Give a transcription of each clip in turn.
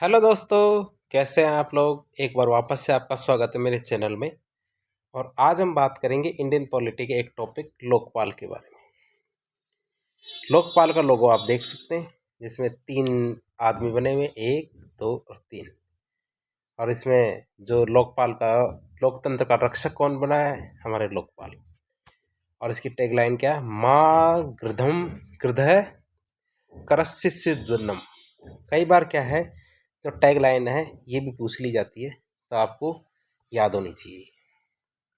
Hello दोस्तों, कैसे हैं आप लोग। एक बार वापस से आपका स्वागत है मेरे चैनल में। और आज हम बात करेंगे इंडियन पॉलिटी के एक टॉपिक लोकपाल के बारे में। लोकपाल का लोगो आप देख सकते हैं, जिसमें 3 आदमी बने हुए, 1 2 और 3। और इसमें जो लोकपाल का लोकतंत्र का रक्षक कौन बना है, हमारे लोकपाल। और इसकी टैगलाइन क्या है, माँ गृधम गृधः करस्य द्वन्नम। कई बार क्या है, जो टैगलाइन है ये भी पूछ ली जाती है, तो आपको याद होनी चाहिए।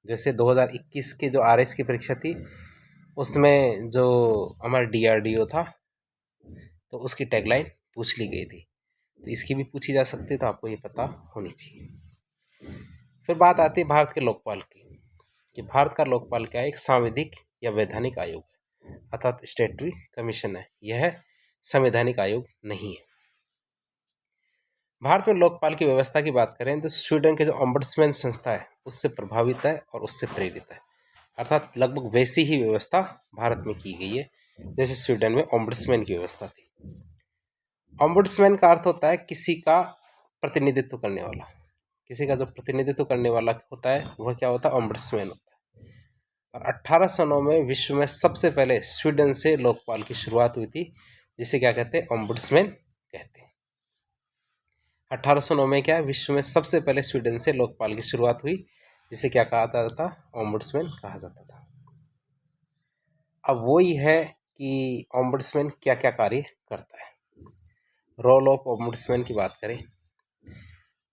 जैसे 2021 के जो आरएस की परीक्षा थी, उसमें जो हमारा डीआरडीओ था, तो उसकी टैगलाइन पूछ ली गई थी। तो इसकी भी पूछी जा सकती है, तो आपको ये पता होनी चाहिए। फिर बात आती है भारत के लोकपाल की, कि भारत का लोकपाल क्या है, एक सांविधिक या वैधानिक आयोग है, अर्थात स्टेटरी कमीशन है। यह संवैधानिक आयोग नहीं है। भारत में लोकपाल की व्यवस्था की बात करें तो स्वीडन के जो ओम्बड्समैन संस्था है उससे प्रभावित है और उससे प्रेरित है। अर्थात लगभग वैसी ही व्यवस्था भारत में की गई है जैसे स्वीडन में ओम्बड्समैन की व्यवस्था थी। ओम्बड्समैन का अर्थ होता है किसी का प्रतिनिधित्व करने वाला। किसी का जो प्रतिनिधित्व करने वाला होता है वह क्या होता है, ओम्बड्समैन होता है। और 1809 में विश्व में सबसे पहले स्वीडन से लोकपाल की शुरुआत हुई थी, जिसे क्या कहते हैं, ओम्बड्समैन कहते हैं। 1809 में क्या है, विश्व में सबसे पहले स्वीडन से लोकपाल की शुरुआत हुई, जिसे क्या कहा जाता था, ओम्बड्समैन कहा जाता था। अब वही है कि ओम्बड्समैन क्या क्या कार्य करता है। रोल ऑफ ओम्बड्समैन की बात करें,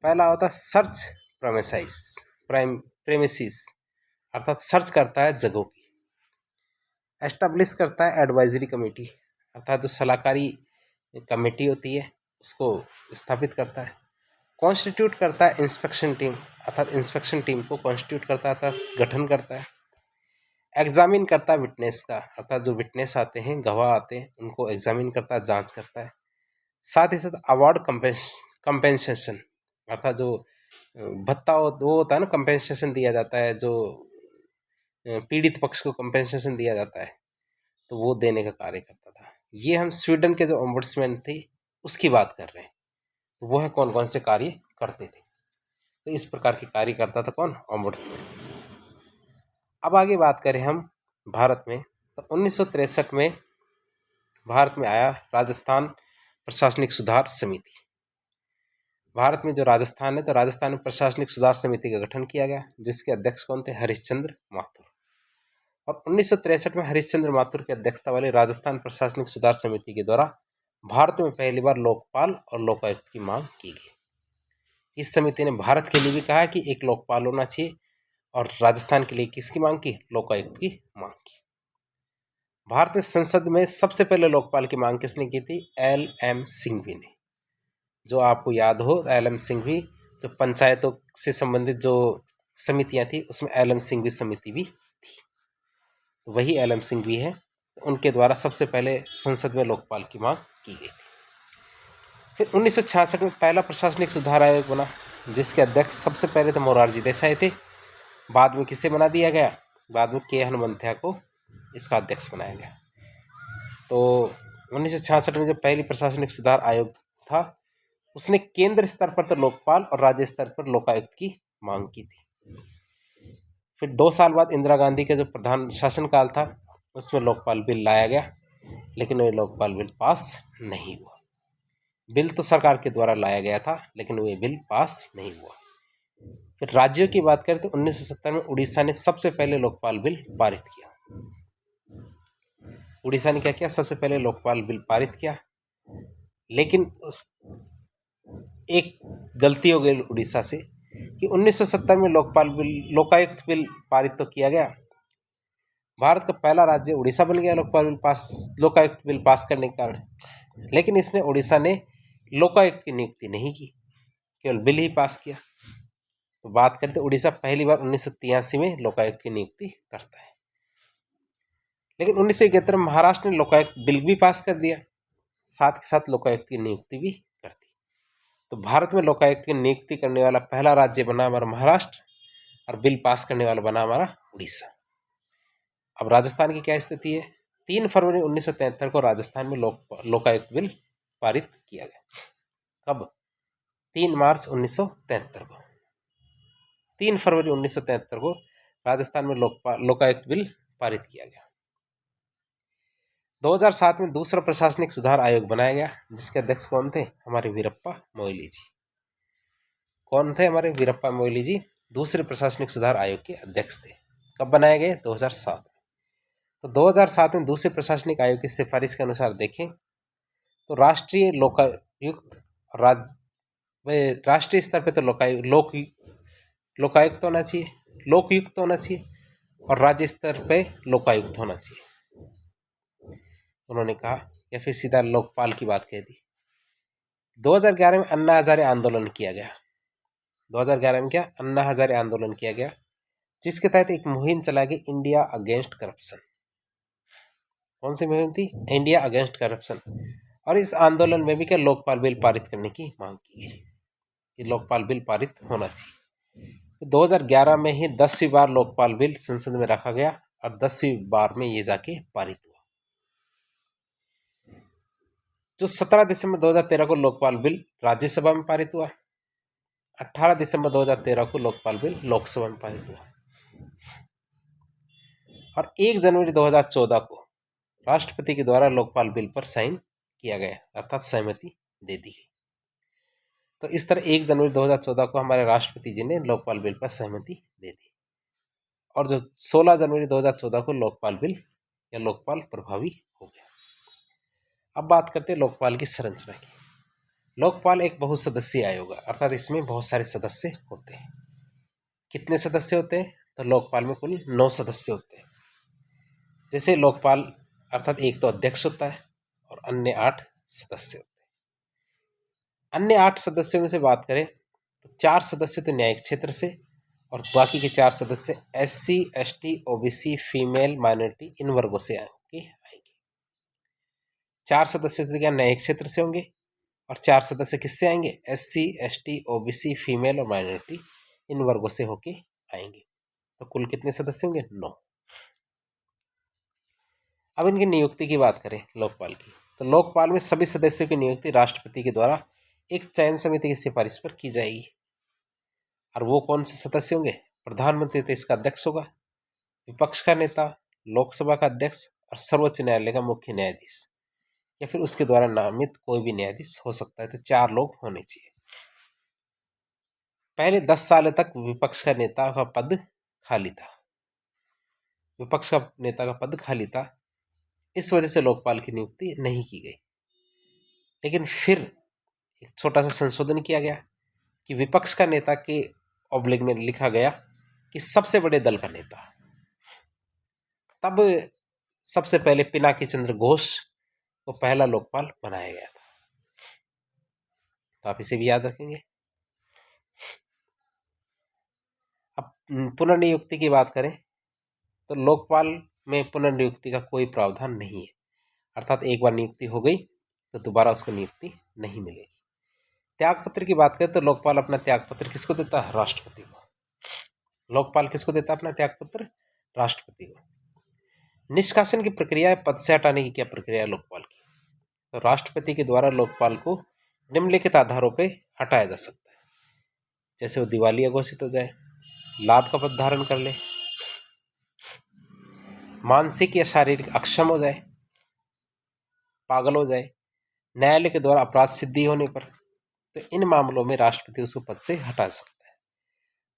पहला होता है सर्च प्रेमिसिस, अर्थात सर्च करता है जगहों की। एस्टेब्लिश करता है एडवाइजरी कमेटी, अर्थात जो सलाहकारी कमेटी होती है उसको स्थापित करता है। कॉन्स्टिट्यूट करता है इंस्पेक्शन टीम, अर्थात इंस्पेक्शन टीम को कॉन्स्टिट्यूट करता है, अर्थात गठन करता है। एग्जामिन करता है विटनेस का, अर्थात जो विटनेस आते हैं, गवाह आते हैं, उनको एग्जामिन करता है, जांच करता है। साथ ही साथ अवार्ड कंपेंसेशन, अर्थात जो भत्ता वो होता है ना, कंपेंसेशन दिया जाता है, जो पीड़ित पक्ष को कंपेंसेशन दिया जाता है, तो वो देने का कार्य करता था। ये हम स्वीडन के जो ओम्बड्समैन थे उसकी बात कर रहे हैं। तो वह कौन कौन से कार्य करते थे, तो इस प्रकार के कार्य करता था कौन, ओम्बड्समैन। अब आगे बात करें हम भारत में, तो 1963 में भारत में आया राजस्थान प्रशासनिक सुधार समिति। भारत में जो राजस्थान है, तो राजस्थान में प्रशासनिक सुधार समिति का गठन किया गया, जिसके अध्यक्ष कौन थे, हरिश्चंद्र माथुर। और 1963 में हरिश्चंद्र माथुर की अध्यक्षता वाली राजस्थान प्रशासनिक सुधार समिति के द्वारा भारत में पहली बार लोकपाल और लोकायुक्त की मांग की गई। इस समिति ने भारत के लिए भी कहा कि एक लोकपाल होना चाहिए, और राजस्थान के लिए किसकी मांग की, लोकायुक्त की मांग की। भारत में संसद में सबसे पहले लोकपाल की मांग किसने की थी, एल.एम. सिंघवी ने। जो आपको याद हो, एल.एम. सिंघवी जो पंचायतों से संबंधित जो समितियां थी उसमें एल.एम. सिंघवी समिति भी थी, तो वही एल.एम. सिंघवी है। उनके द्वारा सबसे पहले संसद में लोकपाल की मांग की गई थी। फिर 1966 में पहला प्रशासनिक सुधार आयोग बना, जिसके अध्यक्ष सबसे पहले तो मोरारजी देसाई थे। बाद में किसे बना दिया गया, बाद में के हनुमंतिया को इसका अध्यक्ष बनाया गया। तो 1966 में जो पहली प्रशासनिक सुधार आयोग था, उसने केंद्र स्तर पर तो लोकपाल और राज्य स्तर पर लोकायुक्त की मांग की थी। फिर 2 साल बाद इंदिरा गांधी के जो प्रधान शासनकाल था, उसमें लोकपाल बिल लाया गया, लेकिन वह लोकपाल बिल पास नहीं हुआ। बिल तो सरकार के द्वारा लाया गया था, लेकिन वह बिल पास नहीं हुआ। फिर राज्यों की बात करें तो 1970 में उड़ीसा ने सबसे पहले लोकपाल बिल पारित किया। उड़ीसा ने क्या किया, सबसे पहले लोकपाल बिल पारित किया, लेकिन उस एक गलती हो गई उड़ीसा से कि 1970 में लोकायुक्त बिल पारित तो किया गया, भारत का पहला राज्य उड़ीसा बन गया लोकायुक्त बिल पास करने के कारण, लेकिन इसने उड़ीसा ने लोकायुक्त की नियुक्ति नहीं की, केवल बिल ही पास किया। तो बात करते उड़ीसा पहली बार 1983 में लोकायुक्त की नियुक्ति करता है। लेकिन 1971 में महाराष्ट्र ने लोकायुक्त बिल भी पास कर दिया, साथ के साथ लोकायुक्त की नियुक्ति भी कर दी। तो भारत में लोकायुक्त की नियुक्ति करने वाला पहला राज्य बना हमारा महाराष्ट्र, और बिल पास करने वाला बना हमारा उड़ीसा। अब राजस्थान की क्या स्थिति है, 3 फरवरी 1973 को राजस्थान में लोकायुक्त बिल पारित किया गया। कब, 3 मार्च 1973 को, 3 फरवरी 1973 को राजस्थान में लोकायुक्त बिल पारित किया गया। 2007 में दूसरा प्रशासनिक सुधार आयोग बनाया गया, जिसके अध्यक्ष कौन थे? हमारे वीरप्पा मोइली जी। कौन थे हमारे वीरप्पा मोइली जी? दूसरे प्रशासनिक सुधार आयोग के अध्यक्ष थे। कब बनाए गए? 2007। तो 2007 में दूसरे प्रशासनिक आयोग की सिफारिश के अनुसार देखें तो राष्ट्रीय लोकायुक्त राष्ट्रीय स्तर पे तो लोकायुक्त होना चाहिए, लोकयुक्त होना चाहिए, और राज्य स्तर पे लोकायुक्त होना चाहिए, उन्होंने कहा, या फिर सीधा लोकपाल की बात कह दी। 2011 में अन्ना हजारे आंदोलन किया गया। 2011 में क्या? अन्ना हजारे आंदोलन किया गया, जिसके तहत एक मुहिम चलाई गई, इंडिया अगेंस्ट करप्शन। कौन सी मुहिम थी? India against corruption. और इस आंदोलन में भी क्या लोकपाल बिल पारित करने की मांग की गई कि लोकपाल बिल पारित होना चाहिए। 2011 में ही 10वीं बार लोकपाल बिल संसद में रखा गया और 10वीं बार में ये जाके पारित हुआ। जो 17 दिसंबर 2013 को लोकपाल बिल राज्यसभा में पारित हुआ, 18 दिसंबर 2013 को लोकपाल बिल लोकसभा में पारित हुआ, और 1 जनवरी 2014 को राष्ट्रपति के द्वारा लोकपाल बिल पर साइन किया गया, अर्थात सहमति दे दी गई। तो इस तरह 1 जनवरी 2014 को हमारे राष्ट्रपति जी ने लोकपाल बिल पर सहमति दे दी, और जो 16 जनवरी 2014 को लोकपाल बिल या लोकपाल प्रभावी हो गया। अब बात करते हैं लोकपाल की संरचना की। लोकपाल एक बहुसदस्यीय आयोग है, अर्थात इसमें बहुत सारे सदस्य होते हैं। कितने सदस्य होते हैं? तो लोकपाल में कुल 9 सदस्य होते हैं। जैसे लोकपाल अर्थात एक तो अध्यक्ष होता है और अन्य 8 सदस्य होते हैं। अन्य 8 सदस्यों में से बात करें तो 4 सदस्य तो न्यायिक क्षेत्र से, और बाकी के 4 सदस्य SC, ST, OBC, फीमेल, माइनॉरिटी, इन वर्गों से आएंगे। 4 सदस्य तो क्या न्यायिक क्षेत्र से होंगे, और 4 सदस्य किससे आएंगे? SC, ST, OBC, फीमेल और माइनॉरिटी, इन वर्गों से होके आएंगे। तो कुल कितने सदस्य होंगे? 9। अब इनकी नियुक्ति की बात करें लोकपाल की, तो लोकपाल में सभी सदस्यों की नियुक्ति राष्ट्रपति के द्वारा एक चयन समिति की सिफारिश पर की जाएगी। और वो कौन से सदस्य होंगे? प्रधानमंत्री तो इसका अध्यक्ष होगा, विपक्ष का नेता, लोकसभा का अध्यक्ष, और सर्वोच्च न्यायालय का मुख्य न्यायाधीश, या फिर उसके द्वारा नामित कोई भी न्यायाधीश हो सकता है। तो 4 लोग होने चाहिए। पहले 10 साल तक विपक्ष का नेता का पद खाली था, विपक्ष का नेता का पद खाली था, इस वजह से लोकपाल की नियुक्ति नहीं की गई। लेकिन फिर एक छोटा सा संशोधन किया गया कि विपक्ष का नेता के ऑब्लिग में लिखा गया कि सबसे बड़े दल का नेता। तब सबसे पहले पिनाकी चंद्र घोष को पहला लोकपाल बनाया गया था। तो आप इसे भी याद रखेंगे। अब पुनर्नियुक्ति की बात करें तो लोकपाल में पुनर्नियुक्ति का कोई प्रावधान नहीं है, अर्थात एक बार नियुक्ति हो गई तो दोबारा उसको नियुक्ति नहीं मिलेगी। त्यागपत्र की बात करें तो लोकपाल अपना त्यागपत्र किसको देता है? राष्ट्रपति को। लोकपाल किसको देता है अपना त्यागपत्र? राष्ट्रपति को। निष्कासन की प्रक्रिया, पद से हटाने की क्या प्रक्रिया है लोकपाल की? तो राष्ट्रपति के द्वारा लोकपाल को निम्नलिखित आधारों पर हटाया जा सकता है। जैसे वो दिवालिया घोषित हो जाए, लाभ का पद धारण कर ले, मानसिक या शारीरिक अक्षम हो जाए, पागल हो जाए, न्यायालय के द्वारा अपराध सिद्धि होने पर, तो इन मामलों में राष्ट्रपति उसको पद से हटा सकता है।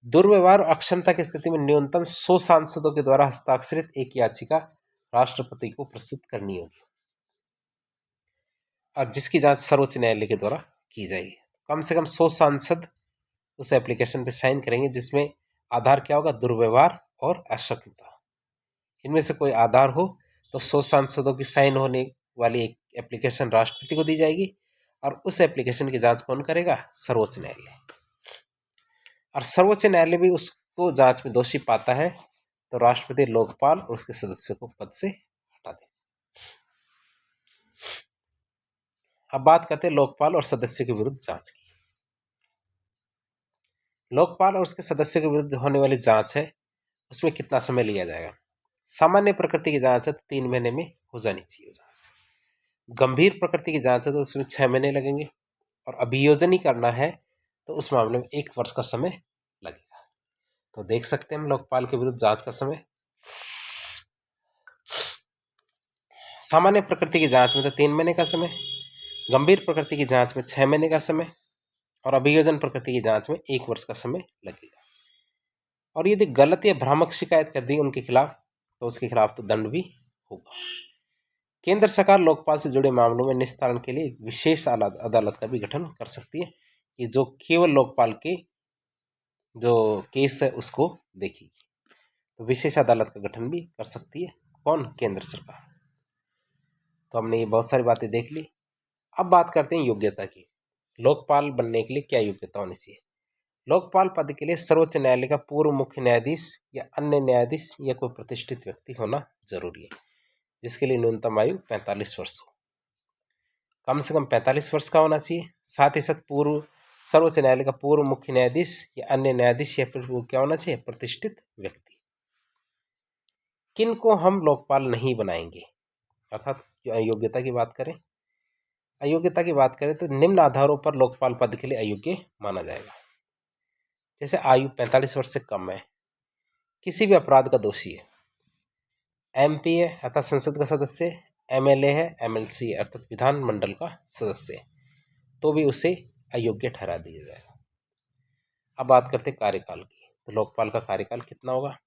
दुर्व्यवहार और अक्षमता की स्थिति में न्यूनतम 100 सांसदों के द्वारा हस्ताक्षरित एक याचिका राष्ट्रपति को प्रस्तुत करनी होगी, और जिसकी जांच सर्वोच्च न्यायालय के द्वारा की जाएगी। कम से कम 100 सांसद उस एप्लीकेशन पे साइन करेंगे, जिसमें आधार क्या होगा? दुर्व्यवहार और अक्षमता। इनमें से कोई आधार हो तो 100 सांसदों की साइन होने वाली एक एप्लीकेशन राष्ट्रपति को दी जाएगी, और उस एप्लीकेशन की जांच कौन करेगा? सर्वोच्च न्यायालय। और सर्वोच्च न्यायालय भी उसको जांच में दोषी पाता है तो राष्ट्रपति लोकपाल और उसके सदस्यों को पद से हटा दे। अब बात करते हैं लोकपाल और सदस्यों के विरुद्ध जांच की। लोकपाल और उसके सदस्यों के विरुद्ध होने वाली जांच है, उसमें कितना समय लिया जाएगा? सामान्य प्रकृति की जांच है तो 3 महीने में हो जानी चाहिए जांच। गंभीर प्रकृति की जांच है तो उसमें 6 महीने लगेंगे, और अभियोजन ही करना है तो उस मामले में 1 वर्ष का समय लगेगा। तो देख सकते हैं हम लोकपाल के विरुद्ध जांच का समय। सामान्य प्रकृति की जांच में तो 3 महीने का समय, गंभीर प्रकृति की जांच में 6 महीने का समय और अभियोजन प्रकृति की जांच में 1 वर्ष का समय लगेगा। और यदि गलत या भ्रामक शिकायत कर दी उनके खिलाफ तो उसके खिलाफ तो दंड भी होगा। केंद्र सरकार लोकपाल से जुड़े मामलों में निस्तारण के लिए एक विशेष अदालत का भी गठन कर सकती है कि जो केवल लोकपाल के जो केस है उसको देखेगी। तो विशेष अदालत का गठन भी कर सकती है कौन? केंद्र सरकार। तो हमने ये बहुत सारी बातें देख ली। अब बात करते हैं योग्यता की। लोकपाल बनने के लिए क्या योग्यता होनी चाहिए? लोकपाल पद के लिए सर्वोच्च न्यायालय का पूर्व मुख्य न्यायाधीश या अन्य न्यायाधीश या कोई प्रतिष्ठित व्यक्ति होना जरूरी है, जिसके लिए न्यूनतम आयु 45 वर्ष हो, कम से कम 45 वर्ष का होना चाहिए। साथ ही साथ पूर्व सर्वोच्च न्यायालय का पूर्व मुख्य न्यायाधीश या अन्य न्यायाधीश या फिर वो क्या होना चाहिए? प्रतिष्ठित व्यक्ति। किन को हम लोकपाल नहीं बनाएंगे? अर्थात अयोग्यता की बात करें, अयोग्यता की बात करें तो निम्न आधारों पर लोकपाल पद के लिए अयोग्य माना जाएगा। जैसे आयु 45 वर्ष से कम है, किसी भी अपराध का दोषी है, एमपी है अर्थात संसद का सदस्य, एमएलए है, एमएलसी है अर्थात विधानमंडल का सदस्य है, तो भी उसे अयोग्य ठहरा दिया जाएगा। अब बात करते कार्यकाल की। तो लोकपाल का कार्यकाल कितना होगा?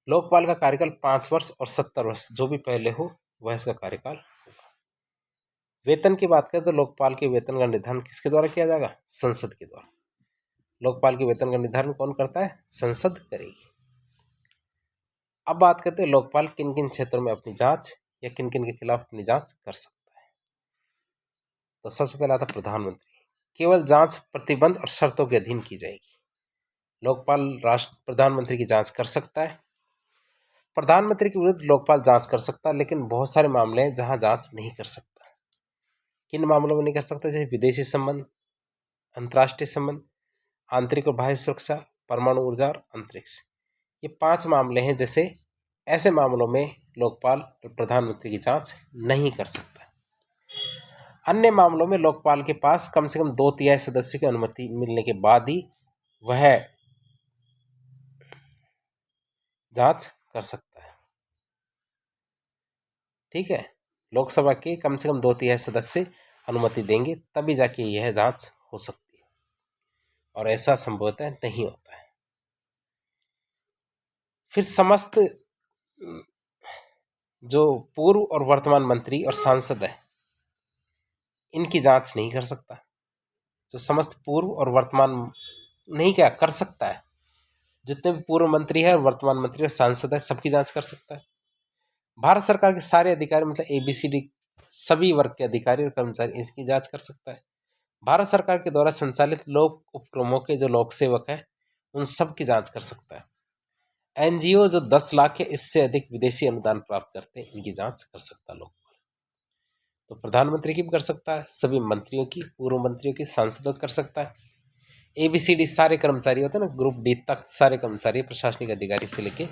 लोकपाल का कार्यकाल 5 वर्ष और 70 वर्ष जो भी पहले हो वह इसका कार्यकाल होगा। वेतन की बात करें तो लोकपाल के वेतन का निर्धारण किसके द्वारा किया जाएगा? संसद के द्वारा। लोकपाल के वेतन का निर्धारण कौन करता है? संसद करेगी। अब बात करते हैं लोकपाल किन किन क्षेत्रों में अपनी जांच या किन किन के खिलाफ अपनी जांच कर सकता है। तो सबसे पहला आता प्रधानमंत्री। केवल जांच प्रतिबंध और शर्तों के अधीन की जाएगी। लोकपाल प्रधानमंत्री की जांच कर सकता है। प्रधानमंत्री के विरुद्ध लोकपाल जांच कर सकता है, लेकिन बहुत सारे मामले हैं जहां जांच नहीं कर सकता। किन मामलों में नहीं कर सकता? जैसे विदेशी संबंध, अंतर्राष्ट्रीय संबंध, आंतरिक और बाह्य सुरक्षा, परमाणु ऊर्जा और अंतरिक्ष। ये 5 मामले हैं। जैसे ऐसे मामलों में लोकपाल प्रधानमंत्री की जांच नहीं कर सकता। अन्य मामलों में लोकपाल के पास कम से कम 2/3 सदस्यों की अनुमति मिलने के बाद ही वह जांच कर सकता है। ठीक है, लोकसभा के कम से कम 2/3 सदस्य अनुमति देंगे तभी जाके यह जांच हो सकती है, और ऐसा संभवतः नहीं होता है। फिर समस्त जो पूर्व और वर्तमान मंत्री और सांसद है इनकी जांच नहीं कर सकता। जो समस्त पूर्व और वर्तमान नहीं क्या कर सकता है, जितने भी पूर्व मंत्री है, वर्तमान मंत्री और सांसद है, सबकी जांच कर सकता है। भारत सरकार के सारे अधिकारी मतलब ABCD सभी वर्ग के अधिकारी और कर्मचारी इसकी जांच कर सकता है। भारत सरकार के द्वारा संचालित लोक उपक्रमों के जो लोक सेवक है उन सब की जांच कर सकता है। NGO जो 10 लाख या इससे अधिक विदेशी अनुदान प्राप्त करते हैं इनकी जांच कर सकता है लोकपाल। तो प्रधानमंत्री की भी कर सकता है, सभी मंत्रियों की, पूर्व मंत्रियों की, सांसदों की कर सकता है। ABCD सारे कर्मचारी होते हैं ना, ग्रुप D तक सारे कर्मचारी प्रशासनिक अधिकारी से लेके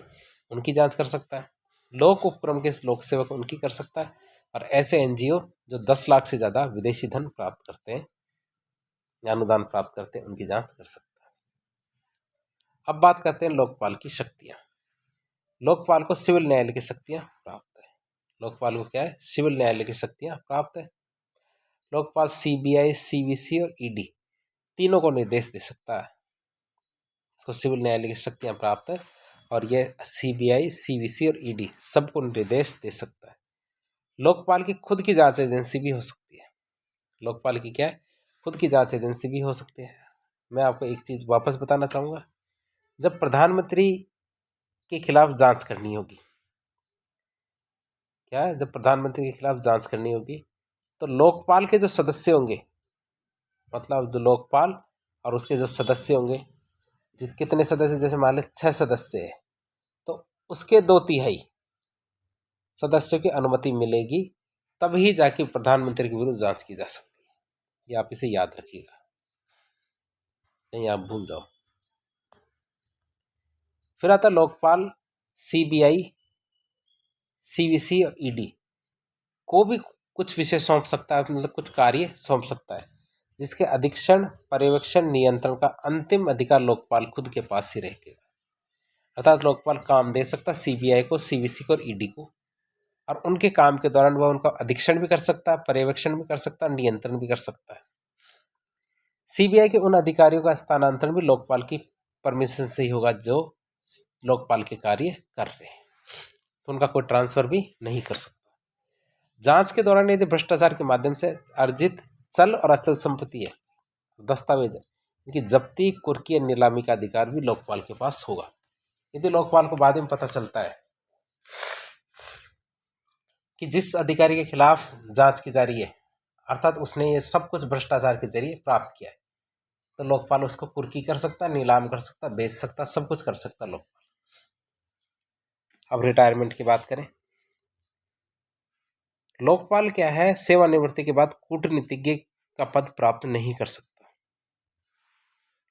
उनकी जांच कर सकता है। लोक उपक्रम के लोक सेवक उनकी कर सकता है। और ऐसे NGO जो 10 लाख से ज्यादा विदेशी धन प्राप्त करते हैं या अनुदान प्राप्त करते हैं उनकी जांच कर सकता है। अब बात करते हैं लोकपाल की शक्तियां। लोकपाल को सिविल न्यायालय की शक्तियां प्राप्त है। लोकपाल को क्या है? सिविल न्यायालय की शक्तियां प्राप्त है। लोकपाल CBI, CVC और ED तीनों को निर्देश दे सकता है। इसको सिविल न्यायालय की शक्तियां प्राप्त है और यह CBI, CVC और ED सबको निर्देश दे सकता है। लोकपाल की खुद की जांच एजेंसी भी हो सकती है। लोकपाल की क्या है? खुद की जांच एजेंसी भी हो सकती है। मैं आपको एक चीज वापस बताना चाहूंगा, जब प्रधानमंत्री के खिलाफ जांच करनी होगी, क्या है, जब प्रधानमंत्री के खिलाफ जांच करनी होगी तो लोकपाल के जो सदस्य होंगे, मतलब जो लोकपाल और उसके जो सदस्य होंगे, कितने सदस्य, जैसे मान लें 6 सदस्य है तो उसके 2/3 सदस्यों की अनुमति मिलेगी तभी जाके प्रधानमंत्री के विरुद्ध जांच की जा सकती है। ये आप इसे याद रखिएगा, नहीं आप भूल जाओ। फिर आता लोकपाल CBI, CVC और ED को भी कुछ विषय सौंप सकता है, मतलब कुछ कार्य सौंप सकता है। जिसके अधीक्षण, पर्यवेक्षण, नियंत्रण का अंतिम अधिकार लोकपाल खुद के पास ही रहेगा। अर्थात लोकपाल काम दे सकता सीबीआई को, सीवीसी को और ईडी को, और उनके काम के दौरान वह उनका अधीक्षण भी कर सकता है, पर्यवेक्षण भी कर सकता है, नियंत्रण भी कर सकता है। सीबीआई के उन अधिकारियों का स्थानांतरण भी लोकपाल की परमिशन से ही होगा जो लोकपाल के कार्य कर रहे हैं, तो उनका कोई ट्रांसफर भी नहीं कर सकता। जांच के दौरान यदि भ्रष्टाचार के माध्यम से अर्जित चल और अचल संपत्ति है, दस्तावेज है, इनकी जब्ती, कुर्की या नीलामी का अधिकार भी लोकपाल के पास होगा। यदि लोकपाल को बाद में पता चलता है कि जिस अधिकारी के खिलाफ जांच की जा रही है, अर्थात उसने ये सब कुछ भ्रष्टाचार के जरिए प्राप्त किया है, तो लोकपाल उसको कुर्की कर सकता, नीलाम कर सकता, बेच सकता, सब कुछ कर सकता लोकपाल। अब रिटायरमेंट की बात करें, लोकपाल क्या है, सेवानिवृत्ति के बाद कूटनीतिज्ञ का पद प्राप्त नहीं कर सकता।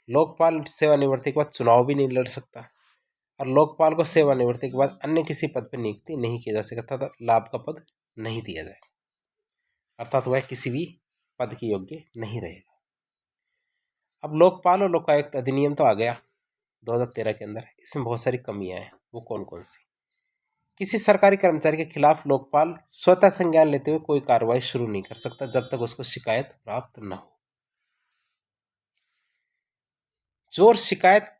लोकपाल सेवानिवृत्ति के बाद चुनाव भी नहीं लड़ सकता, और लोकपाल को सेवानिवृत्ति के बाद अन्य किसी पद पर नियुक्ति नहीं किया जा सकता तथा लाभ का पद नहीं दिया जाएगा, अर्थात वह किसी भी पद के योग्य नहीं रहेगा। अब लोकपाल और लोकायुक्त अधिनियम तो आ गया 2013 के अंदर, इसमें बहुत सारी कमियां हैं। वो कौन कौन सी? किसी सरकारी कर्मचारी के खिलाफ लोकपाल स्वतः संज्ञान लेते हुए कोई कार्रवाई शुरू नहीं कर सकता जब तक उसको शिकायत प्राप्त न हो। जोर शिकायत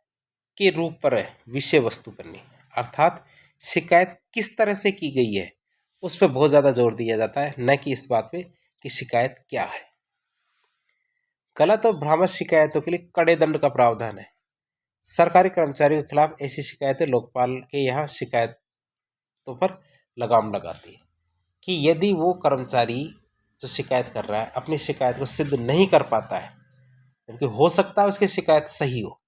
के रूप पर है, विषय वस्तु पर नहीं, अर्थात शिकायत किस तरह से की गई है उस पर बहुत ज्यादा जोर दिया जाता है, न कि इस बात पे कि शिकायत क्या है। गलत और भ्रामक शिकायतों के लिए कड़े दंड का प्रावधान है। सरकारी कर्मचारियों के खिलाफ ऐसी शिकायतें लोकपाल के यहाँ शिकायतों पर लगाम लगाती है कि यदि वो कर्मचारी जो शिकायत कर रहा है अपनी शिकायत को सिद्ध नहीं कर पाता है, क्योंकि हो सकता है उसकी शिकायत सही हो,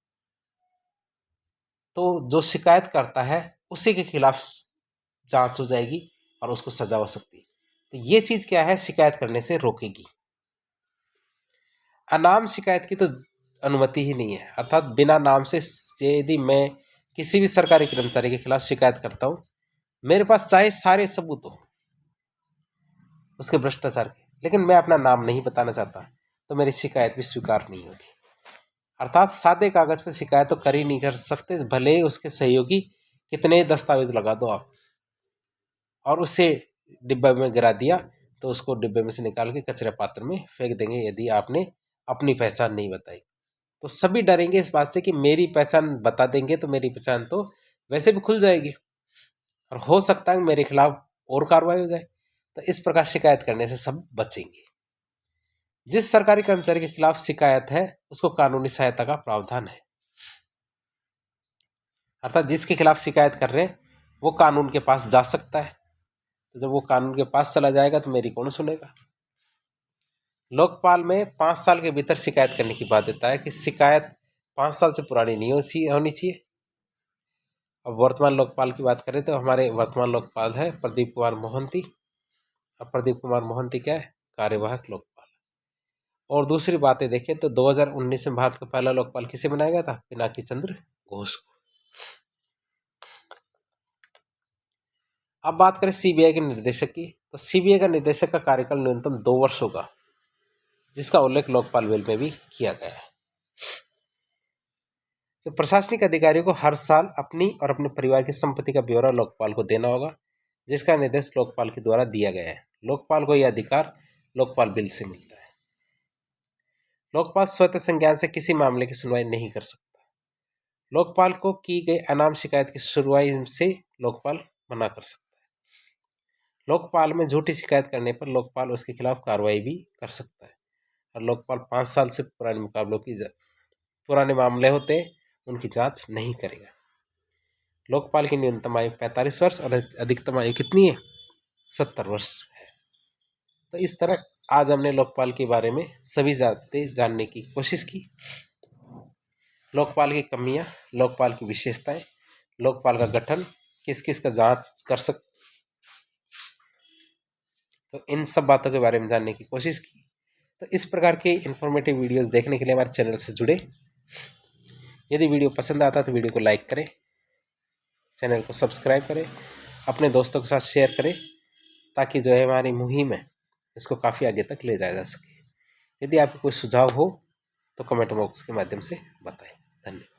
तो जो शिकायत करता है उसी के खिलाफ जांच हो जाएगी और उसको सजा हो सकती है। तो ये चीज क्या है, शिकायत करने से रोकेगी। अनाम शिकायत की तो अनुमति ही नहीं है, अर्थात बिना नाम से यदि मैं किसी भी सरकारी कर्मचारी के खिलाफ शिकायत करता हूं, मेरे पास चाहे सारे सबूत हो उसके भ्रष्टाचार के, लेकिन मैं अपना नाम नहीं बताना चाहता, तो मेरी शिकायत भी स्वीकार नहीं होगी। अर्थात सादे कागज पर शिकायत तो कर ही नहीं कर सकते, भले ही उसके सहयोगी कितने दस्तावेज लगा दो आप, और उसे डिब्बे में गिरा दिया तो उसको डिब्बे में से निकाल के कचरे पात्र में फेंक देंगे यदि आपने अपनी पहचान नहीं बताई। तो सभी डरेंगे इस बात से कि मेरी पहचान बता देंगे तो मेरी पहचान तो वैसे भी खुल जाएगी और हो सकता है मेरे खिलाफ और कार्रवाई हो जाए। तो इस प्रकार शिकायत करने से सब बचेंगे। जिस सरकारी कर्मचारी के खिलाफ शिकायत है उसको कानूनी सहायता का प्रावधान है, अर्थात जिसके खिलाफ शिकायत कर रहे हैं वो कानून के पास जा सकता है। तो जब वो कानून के पास चला जाएगा तो मेरी कौन सुनेगा। लोकपाल में 5 साल के भीतर शिकायत करने की बाध्यता है कि शिकायत 5 साल से पुरानी नहीं होनी चाहिए। अब वर्तमान लोकपाल की बात करें तो हमारे वर्तमान लोकपाल है प्रदीप कुमार मोहंती। अब प्रदीप कुमार मोहंती क्या है, कार्यवाहक लोकपाल। और दूसरी बातें देखें तो 2019 में भारत का पहला लोकपाल किसे बनाया गया था, पिनाकी चंद्र घोष को। अब बात करें सीबीआई के निर्देशक की, तो सीबीआई का निदेशक का कार्यकाल न्यूनतम 2 वर्ष होगा, जिसका उल्लेख लोकपाल बिल में भी किया गया है। तो प्रशासनिक अधिकारियों को हर साल अपनी और अपने परिवार की संपत्ति का ब्यौरा लोकपाल को देना होगा, जिसका निर्देश लोकपाल के द्वारा दिया गया है। लोकपाल को यह अधिकार लोकपाल बिल से मिलता है। लोकपाल स्वतः संज्ञान से किसी मामले की सुनवाई नहीं कर सकता। लोकपाल को की गई अनाम शिकायत की सुनवाई से लोकपाल मना कर सकता है। लोकपाल में झूठी शिकायत करने पर लोकपाल उसके खिलाफ कार्रवाई भी कर सकता है। और लोकपाल 5 साल से पुराने मुकाबलों की पुराने मामले होते हैं उनकी जांच नहीं करेगा। लोकपाल की न्यूनतम आयु 45 वर्ष और अधिकतम आयु कितनी है, 70 वर्ष है। तो इस तरह आज हमने लोकपाल के बारे में सभी बातें जानने की कोशिश की। लोकपाल की कमियां, लोकपाल की विशेषताएं, लोकपाल का गठन, किस किस का जांच कर सकते, तो इन सब बातों के बारे में जानने की कोशिश की। तो इस प्रकार के इंफॉर्मेटिव वीडियोस देखने के लिए हमारे चैनल से जुड़े। यदि वीडियो पसंद आता तो वीडियो को लाइक करें, चैनल को सब्सक्राइब करें, अपने दोस्तों के साथ शेयर करें, ताकि जो है हमारी मुहिम है इसको काफ़ी आगे तक ले जाया जा सके। यदि आपको कोई सुझाव हो तो कमेंट बॉक्स के माध्यम से बताएं। धन्यवाद।